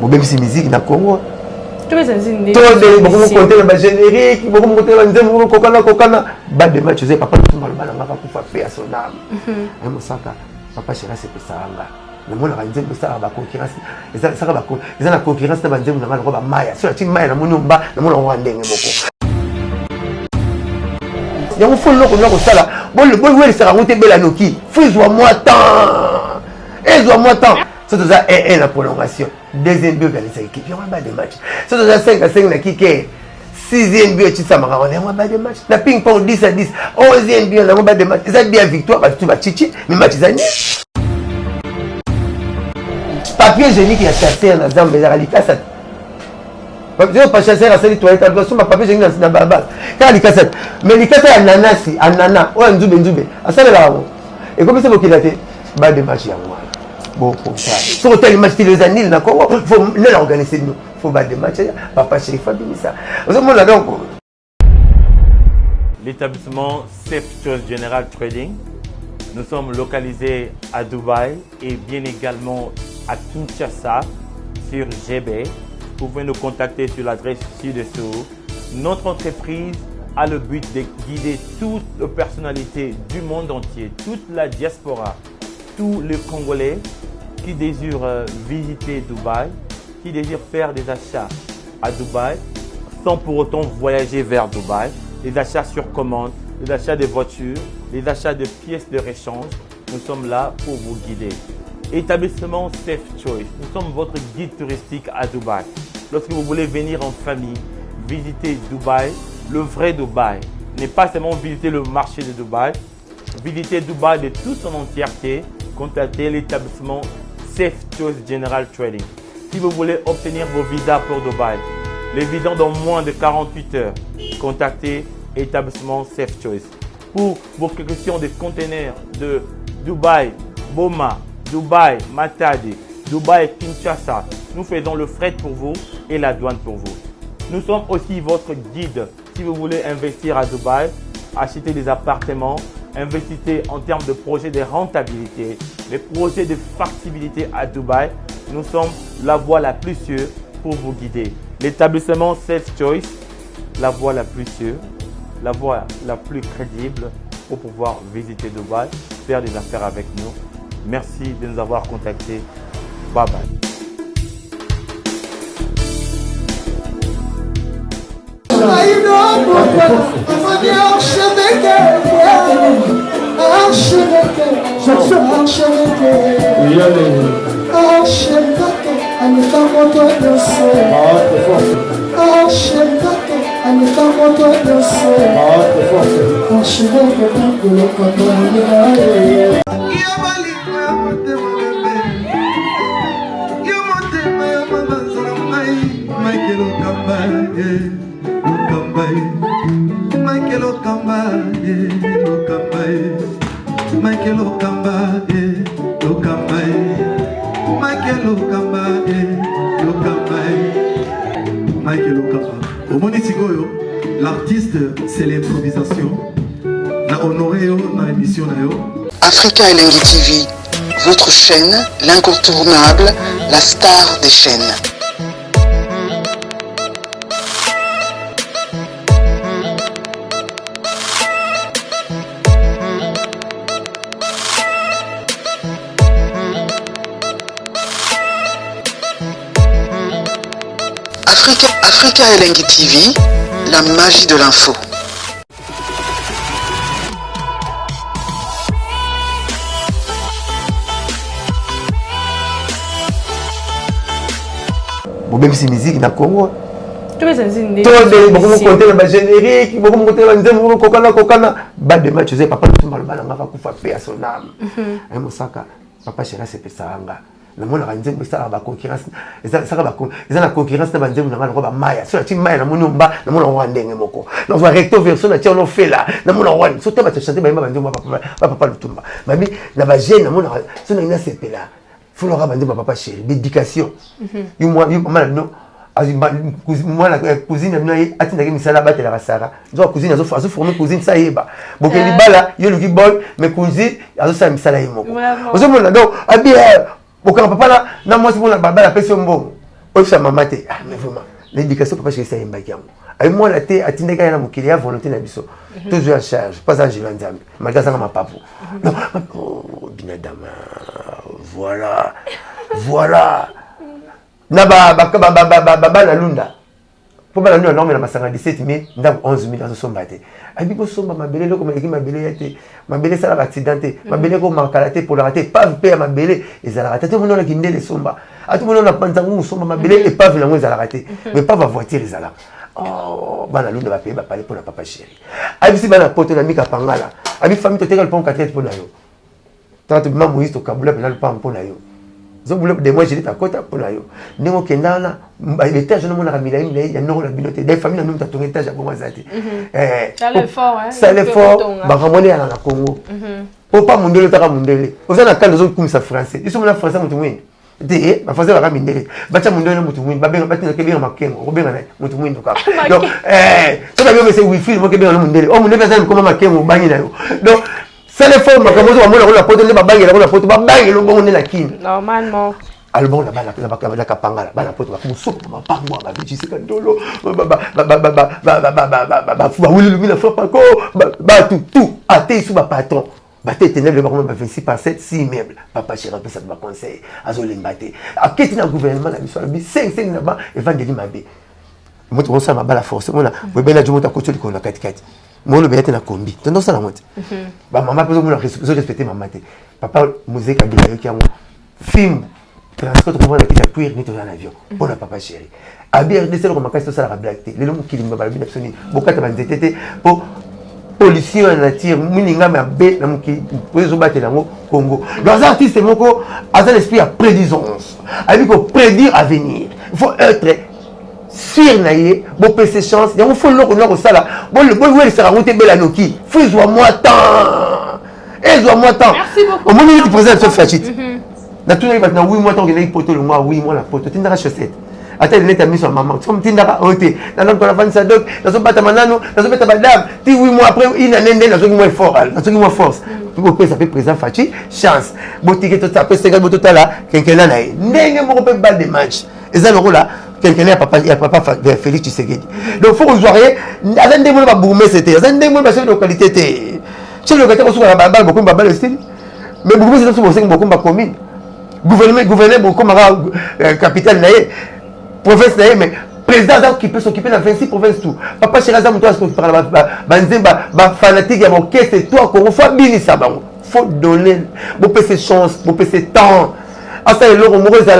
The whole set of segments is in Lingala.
Bon, même si musique na Congo. Tu veux sentir beaucoup compter le générique, beaucoup compter le nzembo, kokana. Bas de match, papa tout mal mal ngaka pour faire à son âme. Et Mosaka, papa chéra c'est que ça anga. Na mona ba nzembo ça ba concurrence. Ça ba ko, ils na concurrence na ba nzembo na ngaka ko ba maya. Sur la team maya na monomba, na mona wa ndenge moko. Il faut le sala. Bon, le sera monté belle noki. Fais-moi moi tant. Aide-moi tant. C'est ça la prolongation. Deuxième but organisé équipe. Il y a un bas de match. C'est ça 5 à 5 na kiké. Sixième but tu ça m'a on a un bas de match. Na ping pong 10 à 10. 11e but on a un bas de match. Ça bien victoire parce que tu vas chichi, mais match zani. Papier génique il y a chassé dans Zambie à l'Ikasa. Je pas chasser à cette toilette, je ma papier génique dans baba. Car l'Ikasa, mais l'Ikasa ananas, anana, ou nzube. À ça là. Et comme c'est beaucoup daté, bas de match il y a moi. Bon, pour ça. Sur tel match, les années, il faut l'organiser. Il faut battre des matchs. Papa Chérif a dit ça. L'établissement Safe Choice General Trading. Nous sommes localisés à Dubaï et bien également à Kinshasa sur GB. Vous pouvez nous contacter sur l'adresse ci-dessous. Notre entreprise a le but de guider toutes les personnalités du monde entier, toute la diaspora, tous les Congolais qui désirent visiter Dubaï, qui désirent faire des achats à Dubaï sans pour autant voyager vers Dubaï, les achats sur commande, les achats de voitures, les achats de pièces de rechange. Nous sommes là pour vous guider. Établissement Safe Choice, nous sommes votre guide touristique à Dubaï. Lorsque vous voulez venir en famille, visiter Dubaï, le vrai Dubaï, n'est pas seulement visiter le marché de Dubaï, visiter Dubaï de toute son entièreté, contactez l'établissement Safe Choice General Trading. Si vous voulez obtenir vos visas pour Dubaï, les visas dans moins de 48 heures, contactez l'établissement Safe Choice. Pour vos questions de conteneurs de Dubaï, Boma, Dubaï, Matadi, Dubaï, Kinshasa, nous faisons le fret pour vous et la douane pour vous. Nous sommes aussi votre guide si vous voulez investir à Dubaï, acheter des appartements, investissez en termes de projets de rentabilité, les projets de factibilité à Dubaï. Nous sommes la voie la plus sûre pour vous guider. L'établissement Safe Choice, la voie la plus sûre, la voie la plus crédible pour pouvoir visiter Dubaï, faire des affaires avec nous. Merci de nous avoir contactés. Bye bye. L'artiste, c'est l'improvisation. Na honoré na émission na yo. Africa Elengi TV, votre chaîne, l'incontournable, la star des chaînes. Africa Elengi TV, la magie de l'info. Bon, même si musique na Congo. Tu veux sentir beaucoup compter le générique, beaucoup compter le nzembo, kokana. Bas de match, papa tout mal mal ngaka pour faire à son âme. Et Mosaka, papa chéra c'est que ça anga. Na mona nzembo ça ba concurrence. Ça ba la concurrence na nzembo na ngaka ba maya. Sur la team maya na monomba, na mona wa ndenge moko. Na va recto version na tia on fait là. Na mona wa. So te ba chanter ba nzembo papa lutumba. Mami na ba jeune na mona so na ina sepela. Faut leur ramener papa chéri, d'éducation. Moi non. Moi la cousine a atteint misala battre la rasara. Donc cousine a formé cousine ça yeba. Bon que libala yo le boy mais cousine a ça misala yemo. Ozo mona donc abi bon papa là na moi c'est bon la baba la pèse mbongo. ça m'a maté. Ah, mais vraiment, l'éducation, papa, je sais pas. Et moi, la tête, à Tindeka, il y a mon client, volonté, n'abisso. Toujours en charge. Pas ça, j'ai vendu. Malgré ça, ma pape. Non, oh, binadama. Voilà. Voilà. Naba, la lunda. Pour la lunda, non, mais la 17 000, 11 000, ça baté. Abibo somba, ma belle, comme elle dit, ma belle, ma belle, ça l'a accidenté. Ma belle, comme ma calaté pour la rater, pas payer ma belle, et ça l'a raté. Tout le monde a guindé les somba. À tout le monde a pantalon, somba, ma belle, et pas vraiment, ça l'a raté. Mais pas ma voiture, les ala. Oh, bana lunda va payer, va parler pour la papa chérie. Abi si bana poto na mika pangala. Abi famille totégal le pont 4 pour na yo. Tant que maman Moïse to kabula pe na le pont pour na yo. Zo boule de moi j'ai dit à côté pour na yo. Ndemo kendana, l'étage na mona ramila il y a non la binote. Des familles na nous ta ton étage à bon zati. Ça l'effort hein. Ça l'effort, ba ramone à la Congo. Pour pas mondele ta mondele. Vous avez quand les autres comme ça français. Ils sont là français mon tout. De ba fazer la mindele bacha mundo na mutu mwini babenga batina ke benga makengo obenga na mutu mwini doka donc so da biyo se wifi mo ke benga na mundele o mundele pesa ko makengo bangi na yo donc ça les formes comme ça mona la poto le babangi la poto babangi lo bongo na kini normalement albon la kapanga la poto ba muso ba pangwa ba bitisi ka dolo ba fu ba wili lumina fa pa ko ba tout até sous ba patron. Baté ténèbres, le baron 26 par 7, 6 immeubles. Papa chéri, ça doit conseiller. Azolim baté. À qui est le gouvernement, la mission, 5 là-bas, et vendez mabé. Moi, tu vois ça, ma balle à force. Moi, je vais bien dire, tu as coaché le 4-4. Moi, je vais être dans la combi. Tu as ça la moitié. Maman, je respecte ma maté. Papa, musique, qui a un film, transport, tu vois, qui a cuir, ni tu as un avion. Pour la papa chéri. À bien, c'est le remarquage, c'est ça la blague. Les gens qui me balbinent, beaucoup de gens pour. Policiers en nature, Mininga m'a bé, pour les battre dans le Congo. Dans un artiste, Moko, a un esprit à prédisance. Avec pour prédire à venir. Il faut être sûr, naïe, pour payer ses chances. Il faut l'or au sala. Bon, le bon, il sera monté belle à Noki. Faut moi tant. Et moi tant. Merci beaucoup. Au moment où tu présentes ce fachite. Dans tout le monde, oui, moi tant qu'il y a une poteau, le mois, oui, moi la poteau. Tu n'as pas chaussette. Attends, il est mis sur maman. Tu me dis, dans l'homme qu'on a fait ça, donc, dans son bâtiment, dans son bâtiment, dame, tu oui, moi, après, il a n'en dans son moins fort, dans son moins force. Tu peux ça fait présent, Fachi, chance. Boutique, tout ça, après, c'est tout à l'heure, quelqu'un là, n'est pas un balle de match. Et ça, le rôle là, quelqu'un là, il y a papa Félix Tshisekedi. Donc, il faut que vous voyez, à un démon va boumer, c'était, à un démon va changer de localité. Chez le localité, on se voit la balle, beaucoup de balle, style. Mais beaucoup de gens sont beaucoup de commune. Gouverner, beaucoup de capitale, province, mais président qui peut s'occuper de 26 provinces tout. Papa Chiraza, toi, ce que tu parles, fanatique, il y a mon caisse, et toi, il faut bien ça. Il faut donner, il faut ses chances, il faut ses temps. Ah, ça, il est à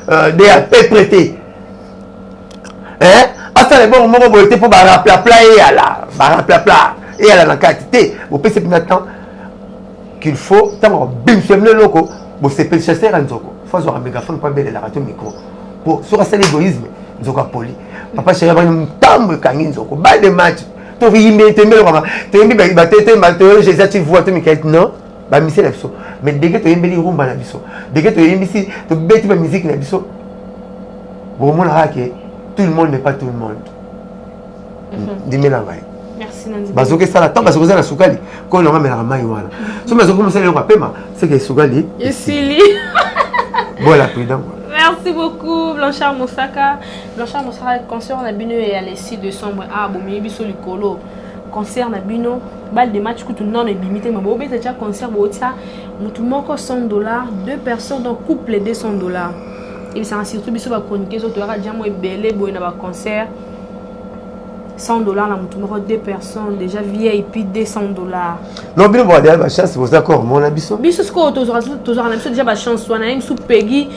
la DAP prêté. Hein? Ah, ça, il est bon, pour plat et à la, et à la quantité. Il faut ses temps qu'il faut, tant bim, c'est le loco, il faut se chasser un zoko. Il faut avoir un mégaphone pour bien la radio micro. Pour sur l'égoïsme, nous avons poli. Papa chéri, nous tambour kangin zoko. Bas de match. Tu vis mais tu me le tu me dis Jésus tu vois tu me dis non. Bah misé la biso. Mais dès que tu aimes les rumba la biso. Dès que tu aimes ici, tu bête la musique la biso. Bon mon raqué. Tout le monde n'est pas tout le monde. Dis-moi là ouais. Merci Nandi. Bazoke ça la temps parce que ça la soukali. Quand on va mettre la main voilà. Si mais comme ça le rapema, c'est que soukali. Yesili. Voilà président. Merci beaucoup Blanchard Moussaka. Blanchard Moussaka concert na bino et à les 6 décembre à Bomi biso likolo. Concert na bino balle de match kutu non limité mais bo beta concert bo tia mutu moko $100, deux personnes donc couple $200. Et ça surtout biso ba chroniquer zo to ra dia mo ebele bo na ba concert $100 la mutu moko deux personnes déjà VIP $200. Non bien bon derrière la chance c'est d'accord mon abisso. Biso sko toujours na biso déjà ba chance wana même sous Peggy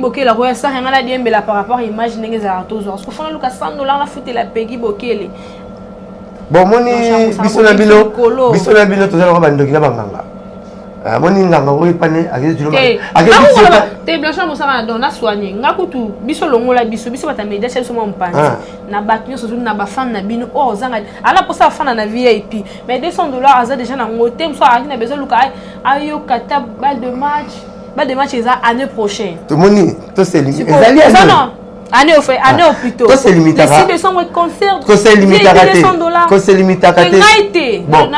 Bokele la roya ça ngala diembe la par rapport image ndenge za toujours parce que fona luka $100 la fute la Peggy Bokele. Bon moni biso na bino tozala ko bandoki na banganga. Moni nganga oyi pane akezi tulo te Blanchard Moussaka don na soigner ngakutu biso longola biso bata media chez so mpanzi na baknyo so na ba fan na bino o zanga ala posa fan na VIP mais $200 aza déjà na ngote mso akina bezo luka ayo kata balle de match eza année prochaine. To moni to seli ezali non Année au plutôt. Quand c'est limité à 6 décembre, concert. Quand c'est limité à rater. Quand c'est limité à rater. Bon,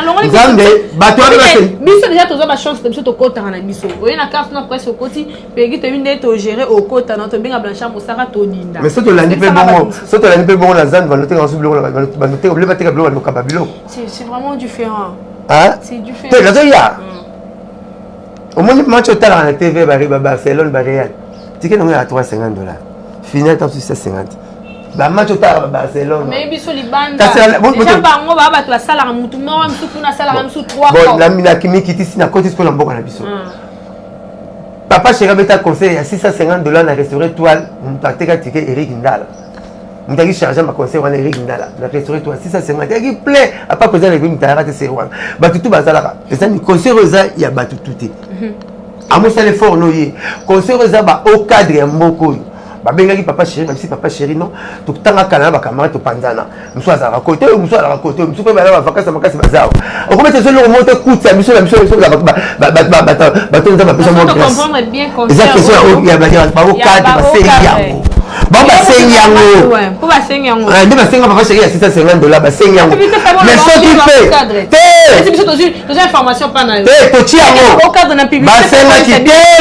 biso déjà toza ba chance de biso to kota na biso. Oye na carte na presse au côté, pegi te vinde to gérer au kota na to benga Blanchard Moussaka to dinda. Mais surtout l'année pe bon, surtout l'année pe bon la zone va noter ensemble va noter oublie pas te kablo no kababilo. C'est vraiment différent. Hein? C'est différent. Tu là ya. Au moins match au talent à la TV va Barcelone va Real. Ticket non à $350. Final temps sur 650. Ba match au talent Barcelone. Mais biso libanda. Déjà bango ba ba to la sala mutu mo wa mutu na sala mutu 3 bon la kimi kiti sina côté ce qu'on mboka na biso. Papa Chéri beta conseil à $650 na restaurant Toile, on t'ateka ticket Eric Ndala. On t'a chargé ma conseil on Eric Ndala. Na restaurant Toile 650. Il y a plein à pas présent les gars t'arrêter c'est roi. Ba tout bazala. Et ça ni conseil rosa il y a ba tout. À moi ça l'effort noyé. Conseil rosa ba au cadre ya mboko. Babengaki Papa Chéri, même si Papa Chéri non, tout tanga kana ba camarade to panzana. Muso azara côté, muso azara côté, muso pe bala vacances makasi bazao. On commence à se le remonter coup ça muso ba comprendre bien concert. Il y a ba cadre ba senyango. Ba senyango. Pour ba senyango. Ah, ba senyango Papa Chéri à $650 ba senyango. Mais ce qui fait. C'est biso tozi information pas na yo. To tiango. Au cadre na publicité. Ba senga ki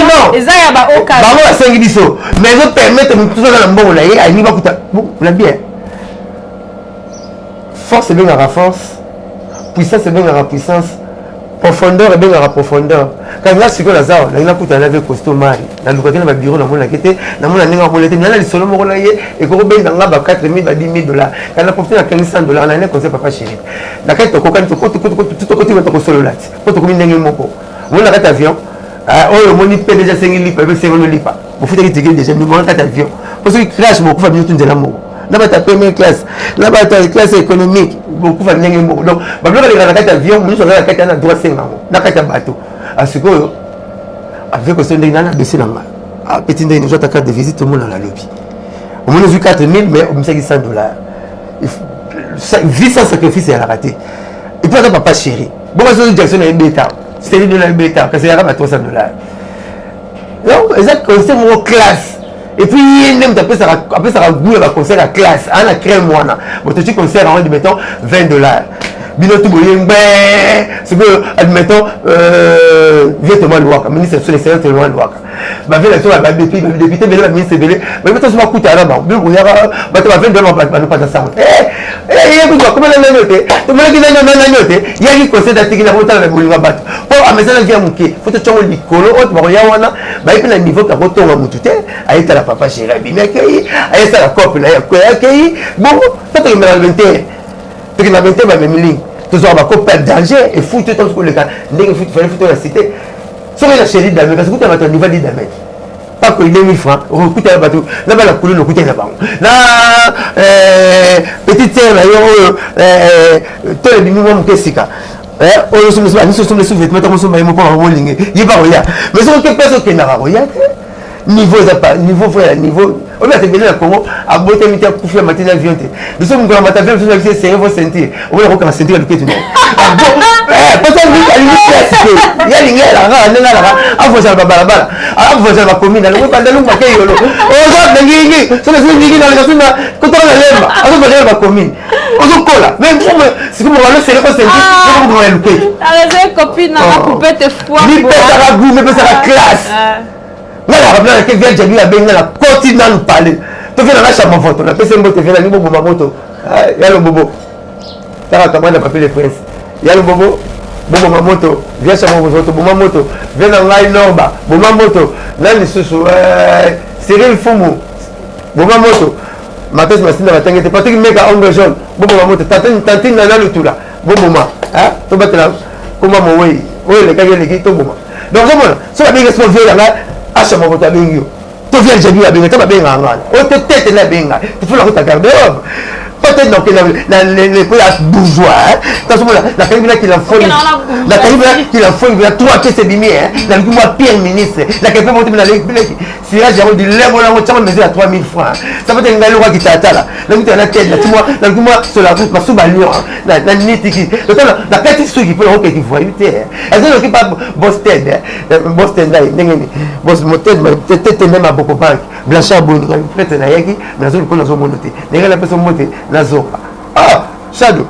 non. Ezaya ba au cadre. Ba ba sengi biso. Mais je permettre tout ça dans le bon là et il va coûter bon la bien force est bien à la force puissance est bien à la puissance profondeur est bien à la profondeur quand là c'est que la zao là il a coûté la vie costume mari dans le côté na bureau na mona kete na mona ninga molete na li solo moko na ye et ko ben nga ba 4000 ba $10,000 quand la profité na $500 na ne conseil Papa Chéri na kete ko kan to ko solo là ko to ko ndenge moko mona kata avion oh le moni peut déjà 5 lipa avec 5 lipa vous faites des déjà nous monte avion parce que crash beaucoup fa bientôt nzela moko na ba ta première classe na ba ta classe économique beaucoup fa ndenge moko donc ba bloka les rakata avion nous on a la carte na droit 5 na carte bateau à ce que avec ce ndenge na baisser na ma petit ndenge nous ta carte de visite tout le monde dans la lobby au moins vu 4000 mais on me $100 vie sans sacrifice à la rater et puis Papa Chéri bon ça direction na bêta c'est de la bêta parce qu'il y a pas $300 donc exact c'est mon classe et puis il même après ça goût va concert à classe à la crème moi na bon tu concert en mettons $20 bino tout boyeng c'est que admettons vieux Thomas Louaka ministre sur les services Thomas Louaka ba vela to ba député bela ministre belé mais mettons ça coûte à la banque bien boya ba to $20 ba no pas ça yé ko comme la note to mala ki na note ya ki concert d'atiki na rota na bolinga bato po amezana via muke faut to chongo likolo autre ba ya wana ba ipi na niveau ka kotonga mutute ayeta la Papa Chéri bimeki ayeta la couple na ya ko yakei bon to to me la 21 parce que la vérité va même ligne tous on va couper danger et foutre tout ce que le cas ndenge fallait foutre la cité sur la chérie d'Amérique parce que tu as ton niveau d'Amérique pas que 2000 francs coûte la bateau là bas la couleur le coûte la banque là petite sœur là tout le minimum que sika on se met sous vêtements on se met pas en ligne il pas rien mais ce que personne qui n'a rien niveau ça pas niveau frère niveau on a terminé la Congo à beauté miti à coucher matin avion te nous sommes quand matin avion nous c'est vos sentir on va reconnaître sentir le petit parce que il y a l'ingé là là à vous ça balabala à vous ça commune là on pas dans le paquet yolo on va ngi ça c'est ngi dans la zone quand on la lemba à vous va commune on se colle même si vous voulez c'est le sentir vous pouvez le paquet avec copine na couper tes foies ni pas ça goût mais pas ça classe là la que vient Jabi a benga la continue nous parler tu fais la chambre photo la pese mbote fait la ni bobo moto ya le bobo ça comment on appelle les princes ya le bobo moto vient chambre photo bobo moto vient dans ngai norba bobo moto nani susu Cyril Fumu bobo moto matos masina batangete Patrick meka ongle jaune bobo moto tantine na lutula bobo ma to batela comment mo oui le kage le kito bobo donc comment ça va bien que ce vieux là acha mo ta bingyo to vient Jabi a benga ta benga ngana o te tete la benga tu faut la route garder peut-être donc les bourgeois la carrière qu'il a fait la carrière qu'il a fait il a trois pièces et demi dans le mois pire ministre la carrière monter dans les si là j'ai dit lève la moitié mais à 3000 francs ça veut dire ngalo qui tata là là tu la tête là tu vois dans le mois sur la route ma soubalio la nitiki la petite truc qui peut le qui voit tu elle ne pas Boston là ndengeni boss motel peut-être même à beaucoup banque Blanchard Boni quand prête na yaki mais nazo ko nazo monoté ndenge la personne monter nazo ah shadow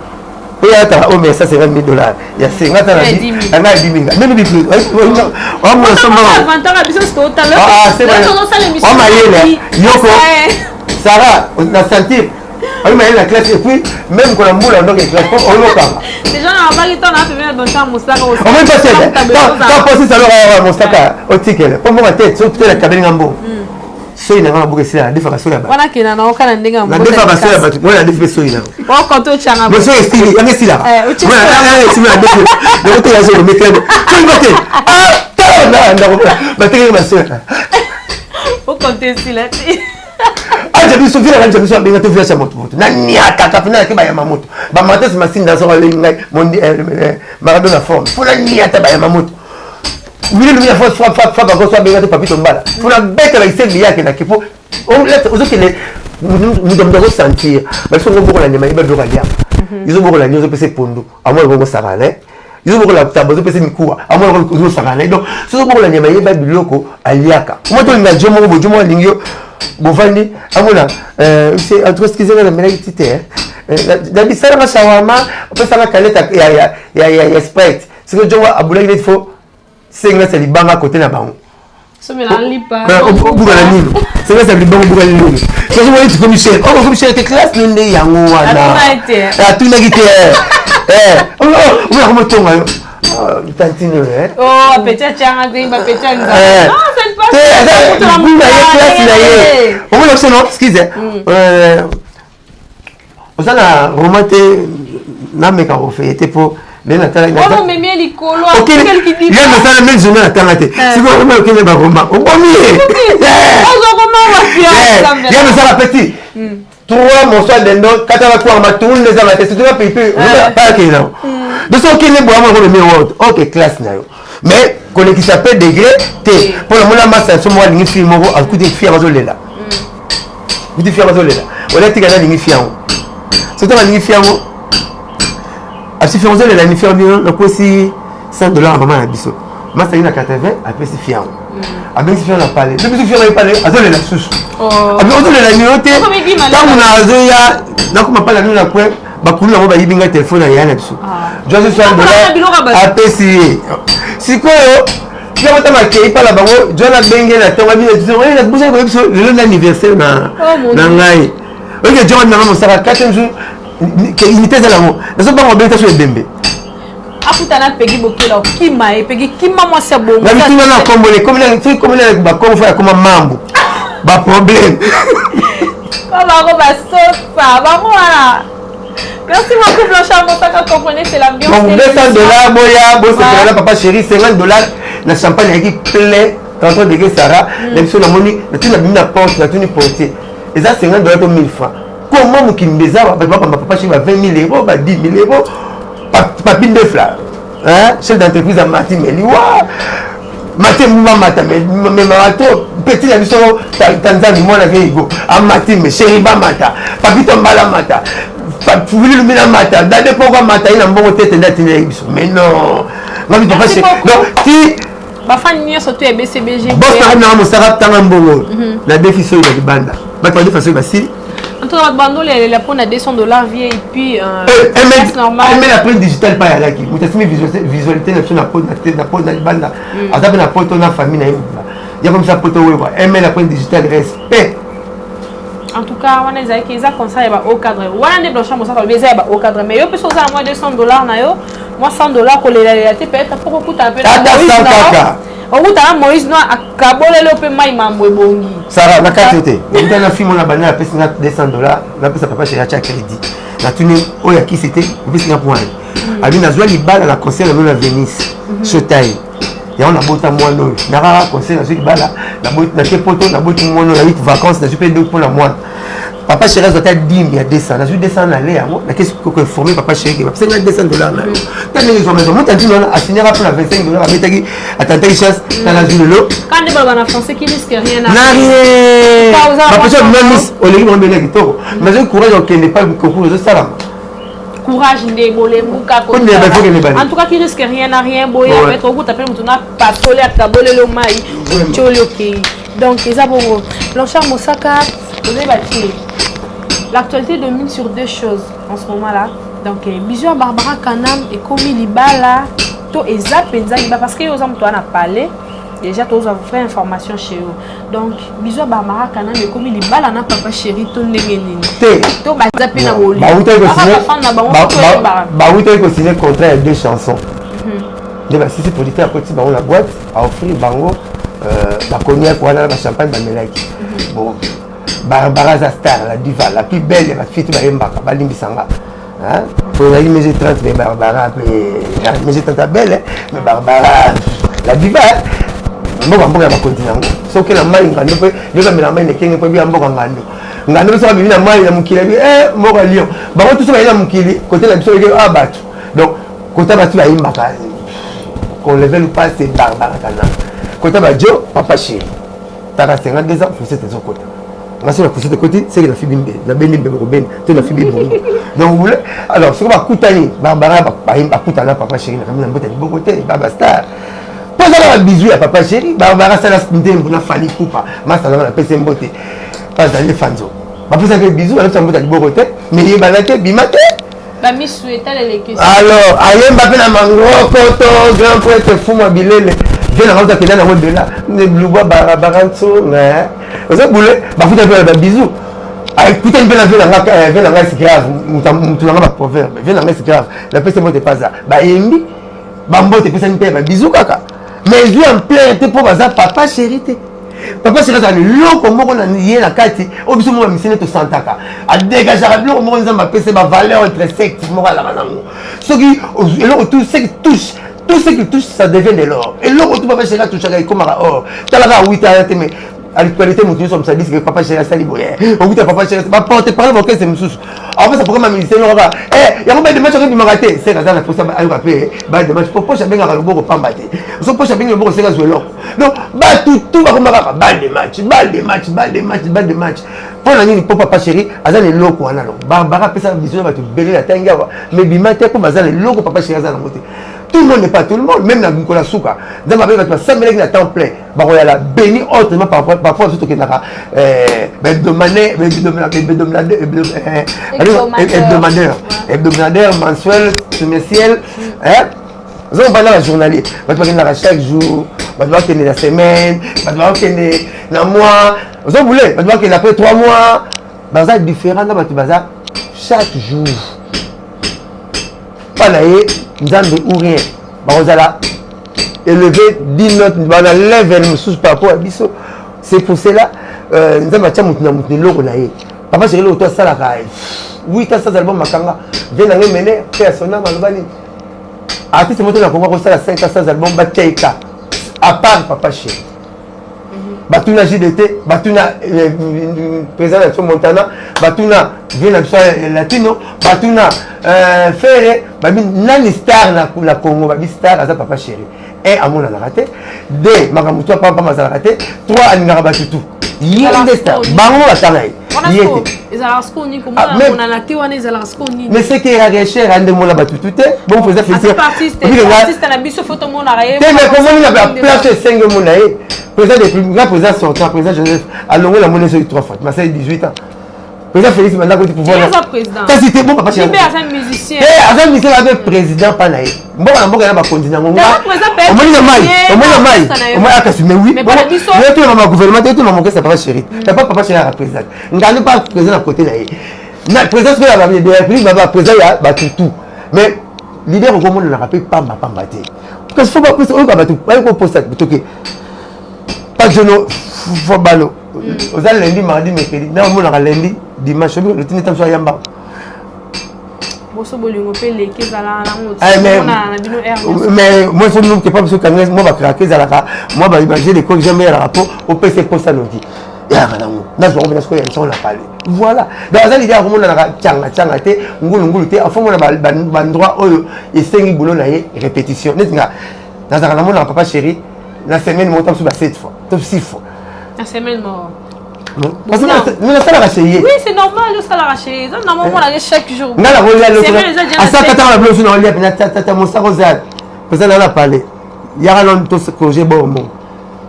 et attends oh mais ça c'est $20,000 il y a 50 ans la vie on a 10 000 même depuis on me sommes ah c'est vrai on m'a dit yoko Sarah on a senti on m'a dit la classe et puis même quand on moule dans les classes on le parle les gens n'ont pas le temps de faire dans chambre Moussaka aussi on même pas quand passer ça leur Moussaka au ticket pour moi tête surtout la cabine ngambo so ina ngana buke sila defa kaso ya ba wana kena na okana ndenga mbo na defa kaso ya ba wana defa so ina wa konto changa bo so estili yange sila wana sila defa na kote ya so metre so ngote ah ta na ba teke ba so o konto sila aja biso vile kanja biso benga to vile sa moto na niata ka fina ke ba ya mamoto ba mates masini na so ba ngai mondi marado na forme fona niata ba ya mamoto Lui lui a fait fois encore soit bien papier tombe là. Faut la bête avec cette bière qui n'a qu'il faut on laisse aux autres nous devons sentir mais sont beaucoup la nyama iba do radia. Ils ont beaucoup la nyama pese pondo. À moi le sarale. Ils ont beaucoup la tabo pese mikuwa. À moi le sarale. Donc ce sont beaucoup la nyama iba biloko aliaka. Moi to na jomo bojumo lingio bovandi amona c'est entre ce qu'ils ont la médaille tite. La bisara ma shawama, peut ça la caleta ya sprite. Ce que jomo abula il faut c'est que les banques à côté là-bas. Ça me l'a lipa. Au bout de la ligne. C'est que les banques au bout de la ligne. C'est que moi, tu commissaire. Oh, commissaire, t'es classe, l'une des yango. Ah, tout n'a quitté. Oh, on a remonté. Oh, tantine. Oh, peut-être tiens, peut-être non, c'est pas ça. Vous avez classe là. On va le non, excusez. On a remonté. N'a même pas refait. Était pour. Mais Nathalie, on me met les colos. Ok, il y a Nathalie même journée à Tanate. C'est quoi vraiment aucun débat roman. Au premier. Il y a Nathalie petit. 3 morceaux d'endo, 4 fois ma tourne les amateurs. C'est tout un peu pas que non. De ce qui est bon, on le met au ok classe na yo. Mais qu'on qui s'appelle degré T. Pour le moment masse sur moi l'ingi film à coup de fier azolela. Coup de fier azolela. On a tigana l'ingi fier. C'est toi l'ingi fier. Si on faisait la différence, on a aussi $100 à maman à biso. Moi, c'est une à 80, après c'est fiant. Après c'est fiant à parler. Depuis que fiant à parler, à donner la souche. Après on donne la numéroté. Quand on a azoya, donc on parle à nous la quoi, bah pour nous on va y binga téléphone à Yann biso. Je suis $100 après si quoi tu vas t'amarquer pas là-bas, je vais la bengue la tombe bien disons la bouche avec biso le anniversaire na ngai. OK, John na mon sara 4 jours. Unité de l'amour. Ne sont pas mobiles sur les bembé. Aputana pegi bokela kima e pegi kima moi c'est bon. La vie tout là comme les ba comme faire comme mambo. Ba problème. Comment on va sauter ba voilà. Merci beaucoup Blanchard Moussaka comprenez c'est l'ambiance. Donc $200 boya bo c'est là papa chéri $50 la champagne avec plein 30 degrés Sarah même sur la monnaie tu n'as mis la porte la tenue portier et ça $50 pour 1000 francs. Comment qui me bézard papa chez 20 000 €, 10 000 €, papine de fleurs. Hein? Chef d'entreprise à Martin Meliwa. Martin Mouma Mata, mais Marato, petit la mission, Tanzanie, moi la vieille go. À Martin, mais Chériba Mata, Papito Mbala Mata, Papili Lumina Mata, Dade Pogwa Mata, il a un bon tête et d'attendre. Mais non, non, papa chez. Non, qui. Ma famille surtout est BCBG. Bon, ça n'a pas de Tangambongo. La définition de banda. Ma famille façon facile. En tout cas, Bandol elle a pris $200 vie et puis normal. Elle met la presse digitale pas là qui. Vous avez visualité na pose na banda. Azaba na poto na famille na yimba. Il y a comme ça poto wewa. Elle met la presse digitale respect. En tout cas, on a qui ça comme ça il va au cadre. On a des Blanchard Moussaka il va au cadre mais yo peut sauter à moins $200 na yo. Moi $100 pour les réalités peut-être pour beaucoup un peu. On a Moïse Noir à Kabole le peu mai mambo bongi. Sarah la carte était. On a un film on a banné la pèse $200. La pèse papa chez Racha crédit. La tournée oya qui c'était on peut signer pour aller. Abi na zwa libala la concert na Venise. Chotai. Ya on a bota moi no. Na rara concert na zwa libala na bota na ke poto na bota moi no la 8 vacances na super deux pour la moine. Papa chéri doit être 10 000 à 200. Là, je 200 aller à moi. Qu'est-ce que former papa chéri? C'est 200 $. T'as des informations. Moi, t'as dit non, à signer pour la 25 $. À mettre à tenter une chance dans la journée là. Quand on est en français, qui risque rien à faire. Rien. Ma personne même au lieu de me donner tout. Mais je courage donc n'est pas beaucoup de ça. Courage ndébole muka ko. En tout cas, qui risque rien à rien. Boy, avec au bout t'appelles mon tourna pas soler à taboler le maï. Tcholi ok. Donc les abongo. Blanchard Moussaka, vous avez bâti. L'actualité domine sur deux choses en ce moment-là. Donc, bisous à Barbara Kanam et Komi Libala. To Eza Penza Liba parce que aux hommes toi n'a parlé. Déjà, tu as fait information chez eux. Donc, bisous à Barbara Kanam et Komi Libala n'a papa chéri ton nengenini. To Baza Pena Woli. Bah, vous avez signé le contrat avec 2 chansons. Si c'est pour faire petit la boîte, à offrir Bango, la cognac, la champagne, la melaki. Bon. Barbara Zastar, la diva, la plus belle de la fille de Mbaka, Balimbi Sanga. Pour la limite 30, mais Barbara, mais j'ai tant belle, mais Barbara, la diva, je vais continuer. Sauf que la main, je vais la main de quelqu'un pour bien Mbaka. Je vais venir la main de Moukili, Mbaka Lyon. Tout ça, il y a Moukili, côté de la mission, il y a Abattu. Donc, côté de la mission, il y a Mbaka. Qu'on le veuille ou pas, c'est Barbara Kana. Côté de Joe, papa chéri. Tu as 52 ans, il faut que tu côté. Parce que la poussée de côté, c'est que la fille bimbe, la béni bimbe, la fille bimbe. Donc vous voulez, alors, ce qu'on va coûter, Barbara va coûter à papa chéri, la beauté de bon côté, Baba Star. Pas un bisou à papa chéri, Barbara, ça l'a spinté, on a fallu couper, ma ça l'a pété une beauté. Pas d'aller fanzo. Pas pour ça que bisou, elle a un bon côté, mais il est balaté, bimate. Bah, mi souhaita les questions. Alors, aïe, Mbappé n'a mango, koto, grand poète, fou, ma bilele. Je n'ai pas de la de là. Ne bloua, baranso, mais. Vous avez voulu, bah, vous avez un bisou. Écoutez, une belle la c'est grave. Tu n'as pas de proverbe. C'est grave. La paix, c'est moi, pas ça. Bah, Yembi, Bambo, t'es pas une paix, bisou, kaka. Mais je lui en plein, t'es pour bazar, papa chéri, papa chéri, ça le comment on a nié la carte. Au bisou, moi, missionné tout santaka. À dégager la bloc, moi, on a ma valeur entre sectes, moi, la manango. Ce qui, tout ce qui touche. Tout ce qui touche, ça devient de l'or. Et l'or, tu vas faire chéri, toucher comme un or. Tu as la 8 ans, mais à l'actualité, mon Dieu, ça dit que papa chéri a sali boyer. Au bout de papa chéri, ma porte, par exemple, c'est mon sous. En fait, ça pourrait m'amuser. Il y a un peu de matchs qui m'ont raté. C'est la dernière fois que je vais appeler. Des matchs pour poche à bien le beau pas battre. Son poche à bien le beau, c'est la jouer l'or. Donc, tout va comme un balle de match. Pour la nuit, papa chéri, Azan est loco. Barbara peut s'en bisouer, va te béler la tangawa. Mais bimate, comme Azan est loco, papa chéri, Azan a monté. Tout le monde n'est pas tout le monde, même dans Nicolas Souka. Dans ma vie, il va 5 minutes à temps plein. Il y a la béni autrement parfois, surtout qu'il y a hebdomadaire, mensuel, semestriel. Nous allons parler de la journalier. Nous allons parler chaque jour, nous allons parler la semaine, nous allons parler le mois. Nous allons parler après 3 mois. Nous allons différent chaque jour. Nous avons rien. Nous allons élever 10 notes, nous allons lever le sous par rapport à Bisso. C'est pour cela nous avons dit que papa chéri, l'auto, ça la caille. 8 ans, ça c'est le bon Makanga. Viens dans le mener, personnel, Malbani. Artiste, c'est la Congo, ça 5 ans, ça c'est le bon Bateika. À part papa chéri. Batuna JDT, Batuna président de Montana, Batuna vient de Latino, Batuna Ferre, Nani star la Congo, Babi star, Aza papa chéri. 1 à mon à la raté, 2 Magamutua papa à la raté, 3 à Ningarabatou. Il y a des stars, Bango à Tanaï. Mais c'est qu'il y a des chers, un de mon abattu tout est. Bon, vous avez fait artiste, la biso photo mon arrière. Mais comment il a placé 5 monaïs? Président des plus grands présidents sortants, président Joseph, à l'onglet la monnaie sur 3 fois. Ma c'est 18 ans. Président Félix maintenant côté pouvoir. Ça c'était bon papa chéri. Un musicien. Avant musicien avait président Panaï. Bon on a pas continuer. On a mais oui. Mais tout le gouvernement, tout le monde ça papa chéri. C'est pas papa chéri à président. On n'a pas président à côté là. Na président de la République va président ya tout. Mais leader au monde ne rappelle pas ma pambaté. Parce qu'il faut pas on va tout. Pas qu'on poste que pas de nos faut ballot. Aux lundi, mardi, mercredi. Non, on a lundi, dimanche, le temps est en yamba. Mais moi, il faut que pas parce que moi, je vais craquer, moi, je vais imaginer les coques jamais à rapport au PC pour ça. ya nango nazo on parce que on a parlé voilà dans ça l'idée à comment na tchanga te ngulu te afo mona ba droit oyo esengi boulot na ye répétition netinga dans ça na mona papa chéri la semaine monte sur 7 fois top 6 fois la semaine mort parce que nous ça la racheter oui c'est normal ça la racheter ça normalement la chaque jour na la rolia le à ça quand la blouse na lia na tata mon sa rosade parce que là la parler il y a un autre projet bon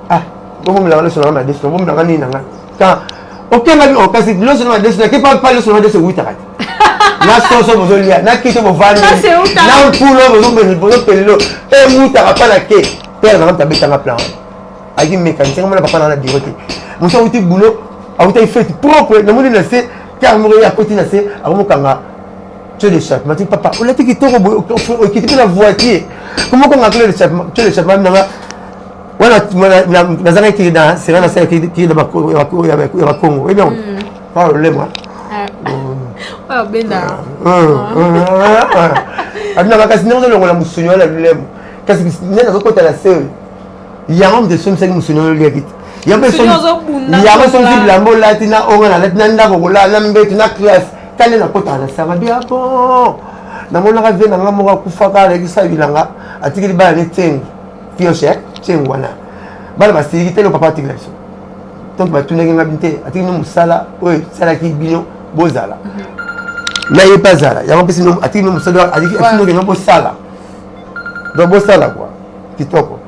ah bon me la relation na dessin bon me na ni na quand aucun ami on casse le sur ma dessin qui parle pas le sur ma dessin 8 arrête na so bozo lia na kito bo vali na pulo bozo pelo e muta pas la ke père na tabeta na plan ayi mécanicien comme la papa na la directe mon so outil boulot a outil fait propre na moni na c'est car mourir à côté na c'est a mo kanga tu les chats m'a dit papa on a dit qui toro qui était la voiture comment qu'on a clé le chat tu les chats même na voilà nazanga qui dans c'est là ça qui dans ba Congo et bien parle moi ah benda abina bakasi nzo longola musunyo la lulemo kasi nena zo kota la sœur il y a homme de somme c'est musunyo le git il y a personne il y a personne qui la mola tina onga la tina ndako kola na mbetu na classe tale na kota na sanga bien bon na mona ka vena nga mo ku faka le kisa bilanga atiki ba ne teng pioche teng wana bala ba sigi tele papa tikla so donc ba tunenge ngabinte atiki no musala oy sala ki bino bozala na ye pazala ya mpesi no atiki no musala atiki no ke no bosala do bosala quoi kitoko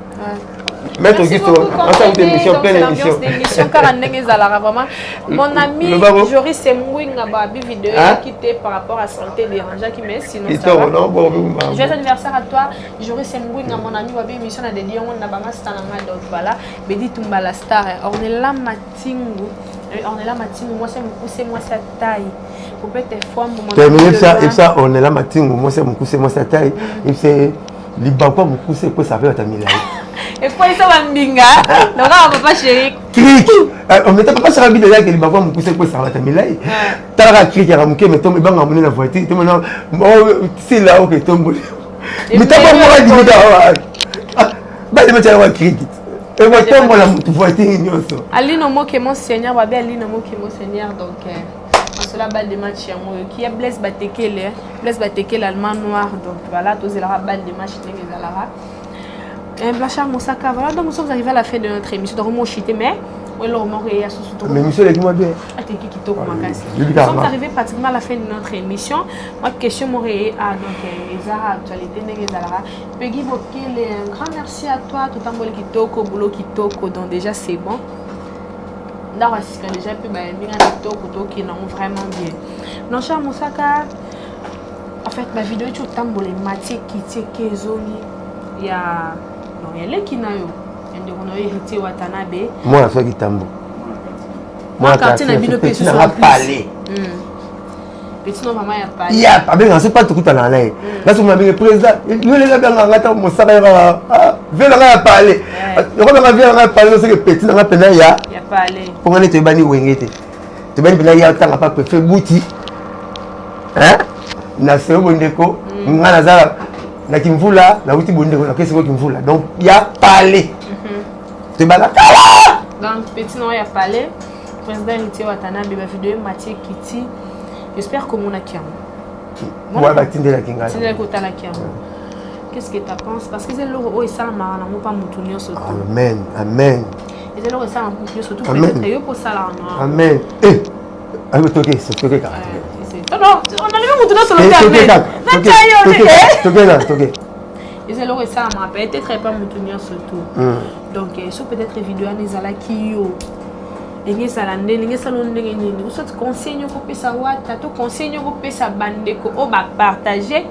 mettre qui to on ça une émission pleine émission car ndenge zalara vraiment mon ami Joris Semwinga ba bi vidéo qui était par rapport à santé dérangeant qui mais sinon ça va joyeux anniversaire à toi Joris Semwinga mon ami ba bi émission na dédié on na ba master na donc voilà Bedi Tumbala star on est là matingu moi c'est moi sa taille pour peut-être fois mon et ça on est là matingu moi c'est moi sa taille et c'est libakwa mukuse ko ça veut tamila et quoi ça va mbinga donc papa chéri cric on mettait papa chéri bi déjà que libakwa mukuse ko ça va tamila tala cric ya muke meto me banga mona na voiture te mona c'est là où que tombe mais t'as pas moi dit ba de mettre la cric et moi tombe la voiture nyoso alino mo que mon seigneur ba bien alino mo que mon seigneur donc cela balle de match qui est Blaise Batekele allemand noir donc voilà tous les balle de match Blanchard Moussaka voilà donc nous sommes arrivés à la fin de notre émission donc on chité mais on l'a remarqué à sous mais monsieur les moi bien nous sommes arrivés pratiquement à la fin de notre émission ma question m'aurait donc Zara actualité n'est Zara Peggy Bokele un grand merci à toi tout en bon kitoko boulot kitoko donc déjà c'est bon déjà pu qui non vraiment bien Blanchard Moussaka en fait ma vidéo tu tambole matière qui tient zoni il y a non il y a les qui n'a yo et on a hérité Watanabe moi ça qui tambo moi quartier na bino pe sur parler petit non maman y a parlé il y a pas bien c'est pas tout à la là là m'a bien président il les gars dans ngata Moussaka vela nga parler on va bien nga parler c'est que petit na pena ya parler pour on est bani wengete te bani pena ya tanga pas préfet bouti hein na seo bondeko ngana za na kimvula na uti bondeko na kesi ko kimvula donc ya parler te bala donc petit non ya parler président héritier Watanabe ba vidéo Mathieu Kiti j'espère que mon akiam moi ba tinde la kinga tinde ko tala kiam qu'est-ce que tu penses parce que c'est le oh ça mara na mo pas mutunio surtout amen amen et c'est là ça en plus surtout peut-être yo pour ça là amen eh avec toi c'est toi qui non on a le mutunio sur le terrain et c'est là ça m'a peut-être pas mutunio surtout donc so peut-être vidéo anezala ki yo ndenge sala ndenge sala ndenge nini ou soit conseil ko pesa wata to conseil ko pesa bandeko o ba partager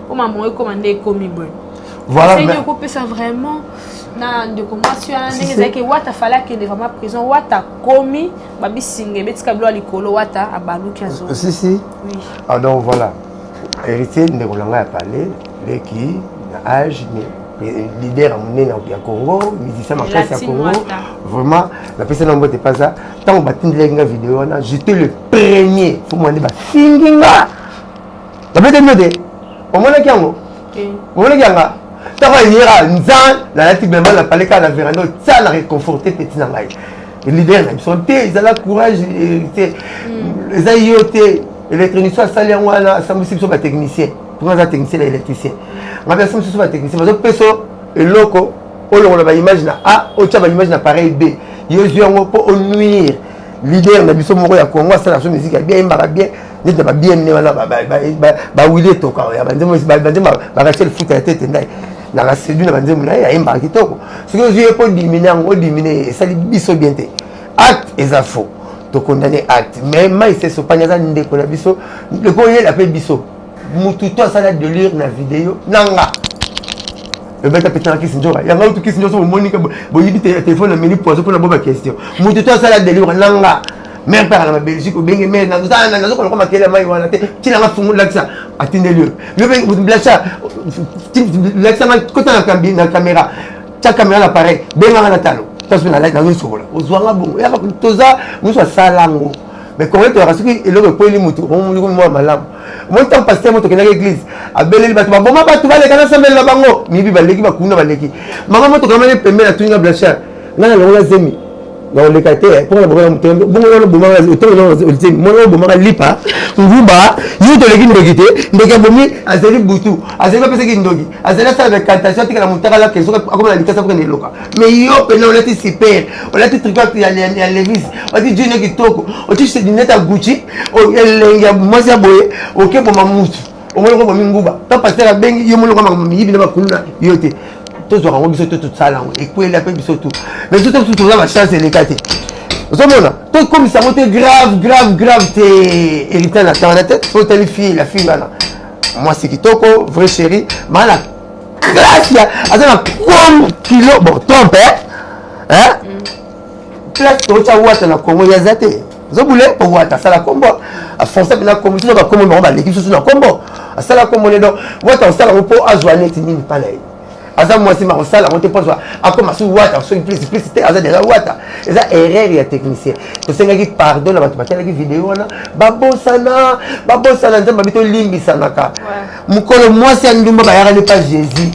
pour maman commander comme bon voilà conseil ko pesa vraiment na ndeko mwasi ana ndenge zaki wata fala que vraiment prison wata komi babi singe betika blo likolo wata abaluki azo si oui ah donc voilà héritier ndeko langa a parlé les qui na âge leader amené na Congo musicien makasi à Congo vraiment la personne n'en botte pas ça tant on batinde la vidéo on a j'étais le premier faut moi ba singinga la bête de au moins qui ango au moins qui anga ta va ira nzan la lati bema la parler ka la veranda ça la réconforter petit na ngai leader na biso te ezala courage te eza yo te électronicien asali yango wana asambwisi biso batechnicien pour aza technicien na électricien ngabe asambwisi biso batechnicien bazopesa eloko olongola baimage na A otya baimage na pareil B yo zwi yango mpo onuire leader na biso moko ya Congo asala biso musique ya bien yembaka bien neti na babien ne wana bawili etoka ya banzembo bakatiel futa ya tete ndai na basedu na banzembo na ye ayembaka kitoko soki ozwi ye mpo dimine yango odimine esali biso bien te acte eza faux tokondane acte mais maïse sopanya aza ndeko na biso ndeko oyela mpe biso mutu to asala delire na video nanga ebeta petana kisi njoka yanga utu kisi njoso monika boyibi téléphone na mini poiso mpona boba question mutu to asala delire nanga mère père na Belgique obenge mère na nazo ko makela mai wana te tina nga fungu lakisa atindeli yo be blacha lakisa na kota na caméra ta caméra na pareil benga na talo taso na light na zo sobola ozwanga bongo ya toza muso salango mais quand tu as dit il aurait pas les motos on moi malam moi tant pasteur moi to kena église abeleli bato ba boma bato ba le kana sambela la bango mibi baleki bakuna baleki mama moto kama le pembe na tuninga blacha ngana longa zemi dans le cas pour la bonne bongo no boma hotel no ultime mo no boma lipa nguba yuto leki ndogite ndeke bomi azeli butu azeli pesa ki ndogi azeli sa avec cantation tika la montaka la keso comme la litasa pour ne loka mais yo pena on était super on était truc ya levis on dit Dieu ne kitoko on dit c'est dineta Gucci o elenga mwasi aboye oke boma mutu o mo ko bomi nguba ta pasteur bengi yo mo ko mamibi na bakuna yote tous auront biso tout ça là et quoi il a fait biso tout mais tout la chance et les quartiers vous savez là tout comme ça monte grave t'es hérité la tête faut te fille la fille là moi c'est kitoko vrai chéri mais la classe là azana comme kilo bon trompe hein place to cha wata na Congo ya zate zo boule pour wata ça la combo a forcer na combo ça va comment on va l'équipe sur na combo ça la combo les donc wata ça la pour azwane tini pas là aza mwasi makosala ngo te mpo akoma su wata so plus te aza déjà wata eza erreur ya technicien tosengaki pardon na bato batalaki video wana babosana nzambe bito limbisanaka mokolo mwasi ya ndumba bayaka ne pas Jésus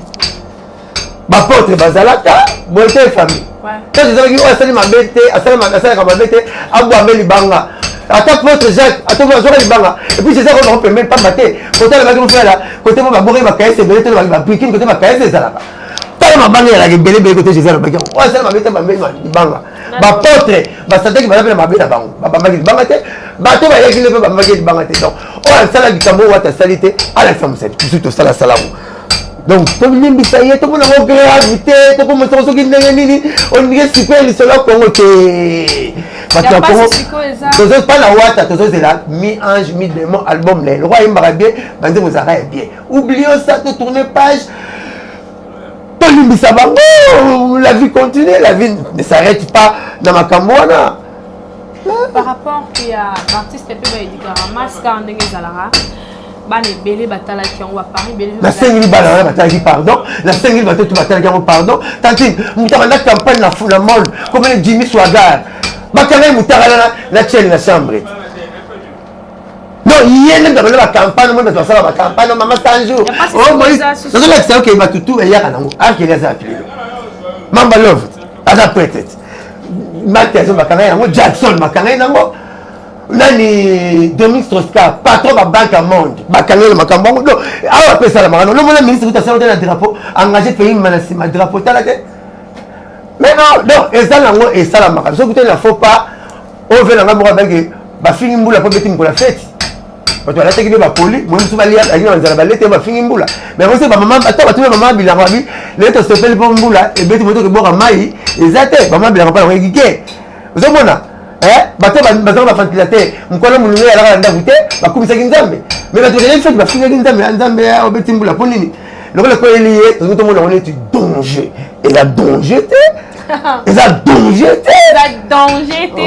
bapotre bazalaka boye te famille to ezalaki oyo asali mabe te asalaka mabe te abwame libanga ata votre Jacques atozoka libanga et puis Jésus ko pembe pamba te côté la baki mofela côté mo babore bakaese belé te ba briquin côté bakaese ezalaka tala mabanga ya la belé côté Jésus la baki o asala mabe te mabe libanga bapotre basataki bazapela mabe na bango babambaki libanga te bato bayaki lepe babambaki libanga te donc o asala likambo wata salite ala famusa tout to sala salamu donc to limbisa ye to mona ngo gravité to ko moto soki ndenge nini on dirait super lisolo Congo te parce que tozo pas la wata tozo zela mi ange mi démon album le roi imbara bien bande vous arrête bien oublions ça to tourner page to limbisa bango la vie continue la vie ne s'arrête pas na makambo wana par rapport à l'artiste pe ba edikara maska ndenge zalara bane belé batalaki yango Paris belé na 5000 bana batalaki pardon na 5000 bateau batalaki yango pardon tantine mutaka na campagne na fou la monde comme le Jimmy Swaggart bakanga mutaka na tienne na chambre non yene dans la campagne monde va faire la campagne maman Sanjo oh moi ça doit être OK batutu et yaka nango akeli za appeler Mamba Love aza peut-être Mathias bakanga yango Jackson bakanga nango nani Dominique Strauss-Kahn patron ba banque à monde bakangelo makambo ngo awa pesa la makano no mona ministre tout ça dans le drapeau engagé pays manasi ma drapeau talate mais non eza nango esa la makano so kuté la faut pas on veut nga moko banque ba fingi mbula po beti mkola fête bato ala teki ba poli mo musu balia akina nzala balete ba fingi mbula mais on sait ba maman ata ba tuba maman bilanga bi leto se fait po mbula e beti moto ke boka mai ezate maman bilanga pa ko kike zo mona bato bazanga ventilateur mkola mulungu ya la ndaku te bakumisaki nzambe mais bato les fait bafinga nzambe obeti mbula po nini lokole ko eliye to mona on est danger et la danger te et la danger te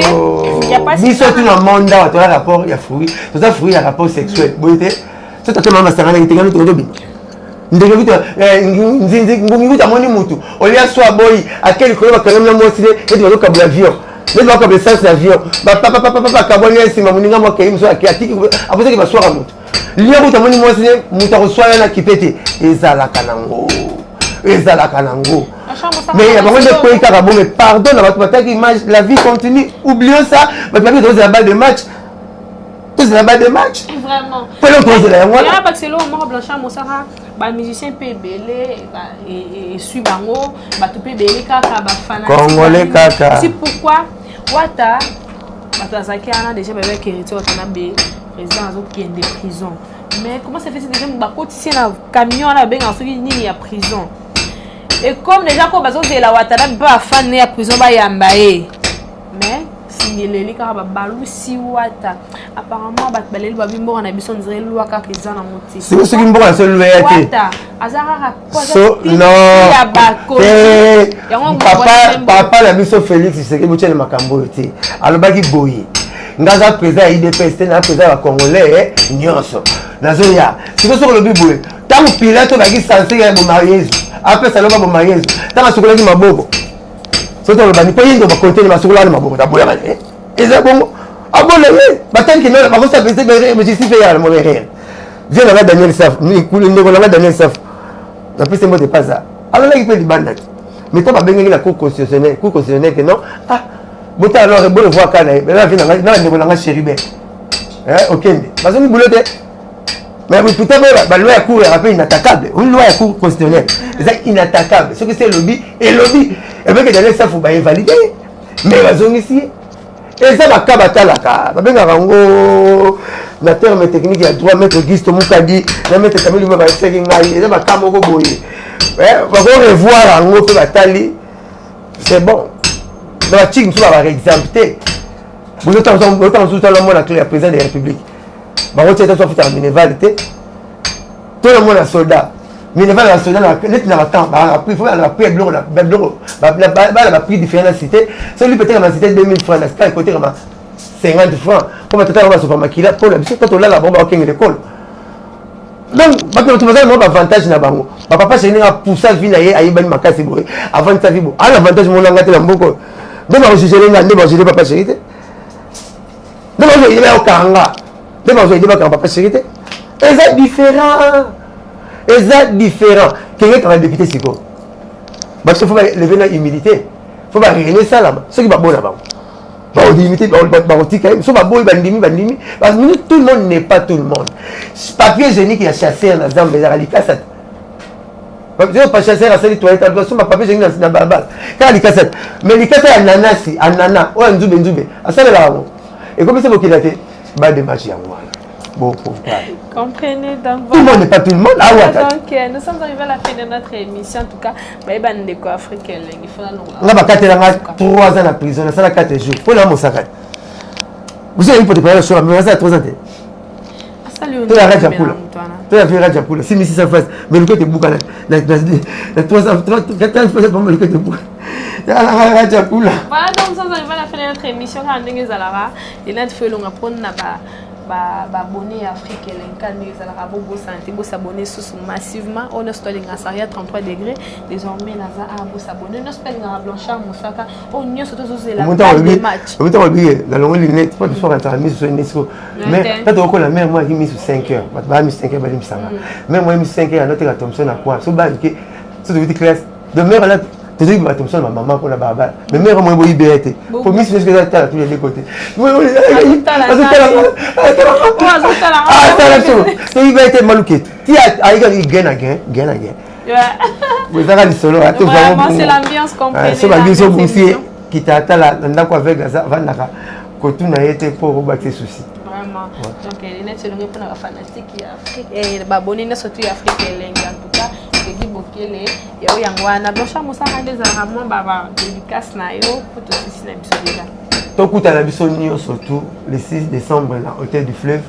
il y a pas si surtout dans monde là tu as rapport il y a fruit tout ça fruit il y a rapport sexuel boyete c'est tout maman sangana ngitengana to ndobi ndenge vita nzinzi ngungi vita moni mutu olia swa boy akeli ko bakanga mwosile et tu vas kabula avion les gens comme essence d'avion papa kaboni esima muninga mo ke imso akatiki apoze ke baswara mutu liya buta moni mwasi muta ko swaya na kipete ezala kanango ezalaka nango mais ya bango nde koyi kaka bo mais pardon na bato bataki image la vie continue oublions ça bato baki tozela balle de match tozela balle de match vraiment pelo tozela yango wana parce que là Omar Blanchard Moussaka ba musicien pe belé et suit bango bato pe belé kaka ba fanatique congolais kaka c'est pourquoi Wata bato azaki ana déjà bébé héritier Wata be président azokende prison mais comment ça fait c'est déjà bakotisi na camion na benga soki nini ya prison et comme déjà ko bazozela Watara ba fan ya prison ba yamba mais singeleli kaka babalusi Wata apparemment bato baleli babimboka na biso nzire lwa kaka eza na moti soki mboka na so lwa ya te Wata azaka so non papa na biso Félix Tshisekedi botiele makambo oyo te alobaki boye ngaza président ya IDPS te na président ya congolais nyonso nazoya siko soko lobi boye ntango pilato baki sanse ya boma yesu apesa loba boma yesu ntango asukolaki maboko soki olobani mpo yindo bakontene basukola wana maboko taboyaka eza bongo abona ye bataniki nona bakosa pese justice mpe yala moberere vie nanga Daniel Saf ndeko nanga Daniel Saf napesi mbote paza alolaki mpe libanda te mais to babengaki na cour constitutionnelle que non ah bota alors bon voir kana na vie nanga ndeko nanga Chéribert okende bazongi boulot te mais putain ba loi ya cour ya inattaquable une loi ya cour constitutionnelle c'est inattaquable ce que c'est lobby et lobby et bien que Daniel Saf ba invalider mais bazongi ici et ça baka batalaka babengaka ngo na terme technique ya droit maître Gisto Mukadi na maître Kamili ba eseki ngai eza baka moko boye bako revoir yango pe batali c'est bon dans la chic nous va exempté vous autant le monde la président de la République bako tete so fita mineval te tout le monde a soldat mineval la soldat net na temps ba après faut la paix blanc la prix différent cité celui peut-être dans cité 2000 francs la côté comme 50 francs comme tata va supermarché pour la biso quand on la bombe au king l'école donc parce que tu vas avoir avantage na bango papa c'est une poussa vie na ye ayibani makasi boy avant ta vie bo à l'avantage mon ngate la mboko donc on juger nga ndeba juger papa chérie donc on juger ba okanga donc on juger ba papa chérie et c'est différent quelqu'un qui a député siko parce qu'il faut lever la humilité faut pas régner ça là ce qui va bon là-bas bah on limiter bah on tika so ba boy bandimi parce que tout le monde n'est pas tout le monde papier génique qui a chassé na zambe za likasa je pas chasser à cette toilette alors so papier génique na balbal quand likasa mais likasa ya nanasi anana o nzube asala là et comme c'est beaucoup daté ba de match ya moi bon comprenez donc tout le monde n'est pas tout le monde ah ouais donc nous sommes arrivés à la fin de notre émission en tout cas ba ndeko africain il faut nga bakatela nga 3 ans na prison na sala 4 jours pour la mosaka vous avez pour te parler sur mais ça 3 ans tu la raja pula tu la raja pula si misi sa face mais le côté bouka la 3 ans 4 ans pour le côté bouka la raja pula voilà donc nous sommes arrivés à la fin de notre émission quand ndenge zalara et notre fait longa prendre na abonné à Afrique et l'incarné à Bobo Santé, vous s'abonner massivement. On est stocké à Saria 33 degrés. Désormais, Naza a vous s'abonner. Nous sommes à Blanchard Moussaka. On y est surtout sur la match. On est oublié dans le lunette, pas de soir à mis sur UNESCO. Mais quand on a même moi qui mis sur 5 heures, bah mis 5 heures, bah mis ça. Même moi mis 5 heures à noter la Thompson à quoi? So bas que so de classe. De mère là. Tu dis que Thompson ma maman pour la barbe. Mais mère moi boy BRT. Pour mis ce que ça à tous les côtés. Ah, ça il va être malouqué. Tu as il gain. Vous avez le solo à tout vraiment c'est l'ambiance comprenez. C'est l'ambiance aussi qui t'attend là ndako avec Gaza vandaka ko tu na été pour rebattre souci. Vraiment. Donc les net c'est le répondre à fanatique Afrique et baboni na surtout Afrique en tout cas. Qui bokele ya oyangwana Blanchard Moussaka ndeza ramon baba dédicace na yo pour tout ceci na biso déjà to kuta na biso nyo surtout le 6 décembre na hôtel du fleuve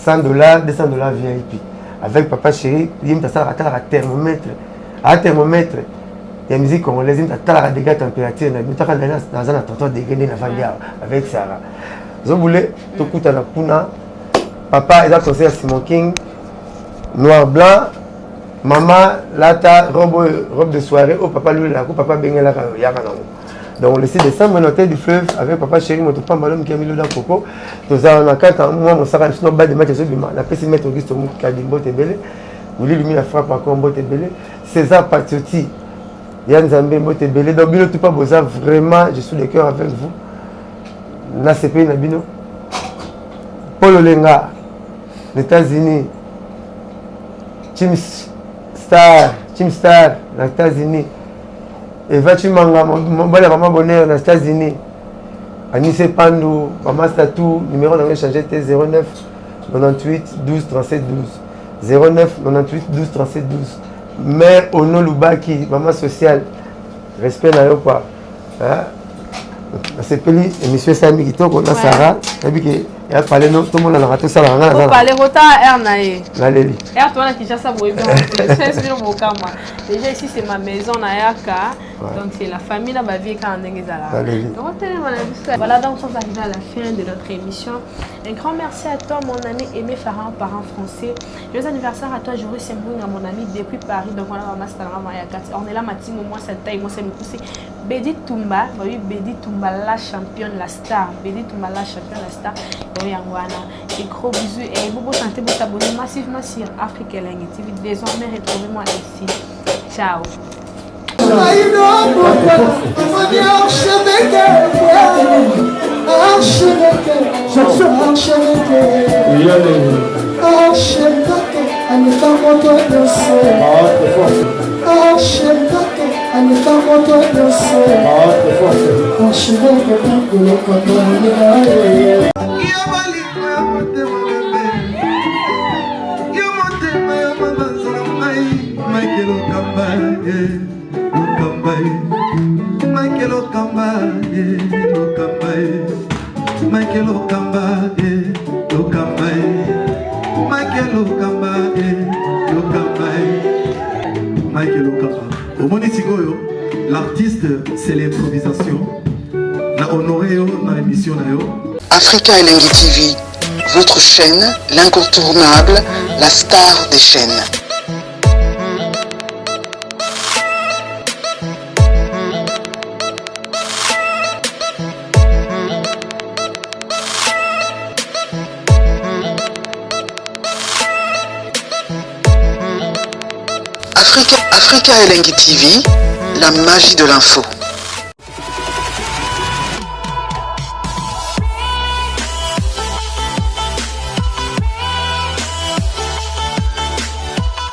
$100 $200 VIP avec papa chéri yim ta sala la thermomètre à thermomètre ya musique congolaise ta tala dégâts température na bitaka na zana 33 degrés na vandia avec Sarah zo voulez to kuta na kuna papa est à concert Simon King noir blanc. Maman, lata, robe de soirée, oh papa lui là, papa bengela yakana. Donc le 6 décembre, l'hôtel du fleuve avec papa chéri, mon papa malom qui a mis le coco. Nous avons un 4 mois, mon sac, de match, la PC mettre Auguste Mukadimbo Tebele. Vous lui mis la frappe encore Mbote Bele. César Patioti, Yann Zambé, Motebele, donc Bino tout pas besoin, vraiment, je suis de cœur avec vous. Na CPI Nabino, Paul Olenga, les États-Unis, Team Star, les États-Unis, Eva Chimanga, mon maman bonheur, les États-Unis, Anissé Pandou, Maman Statou, numéro d'envoi changé T 09 98 12 37 12. 09 98 12 37 12. Mère Ono Lubaki, maman sociale, respect na yo quoi. C'est peli émission Sami Kitoko na Sarah, et puis il a parlé non tout le monde a raté ça là. On parler retard Ernaé. La Leli. Er toi là qui ça boy bien. Déjà ici c'est ma maison na Yaka. Donc c'est la famille là va vivre quand on est là. Voilà donc on arrive à la fin de notre émission. Un grand merci à toi mon ami Aimé Farhan, parent français. Joyeux anniversaire à toi Joris Sembouing, mon ami depuis Paris. Donc on a ma master à Yaka. On est là Matin moi ça taille moi c'est le poussé. Bedi Tumba, oui Bedi Tumba la championne, la star. Bedi Tumba la championne, la star. Et gros bisous et beaucoup santé pour t'abonner massivement sur Africa Langue TV. Désormais retrouvez-moi ici. Ciao. L'artiste, c'est l'improvisation. La honoré dans l'émission. Africa Elengi TV, votre chaîne, l'incontournable, la star des chaînes. Africa Elengi TV, la magie de l'info.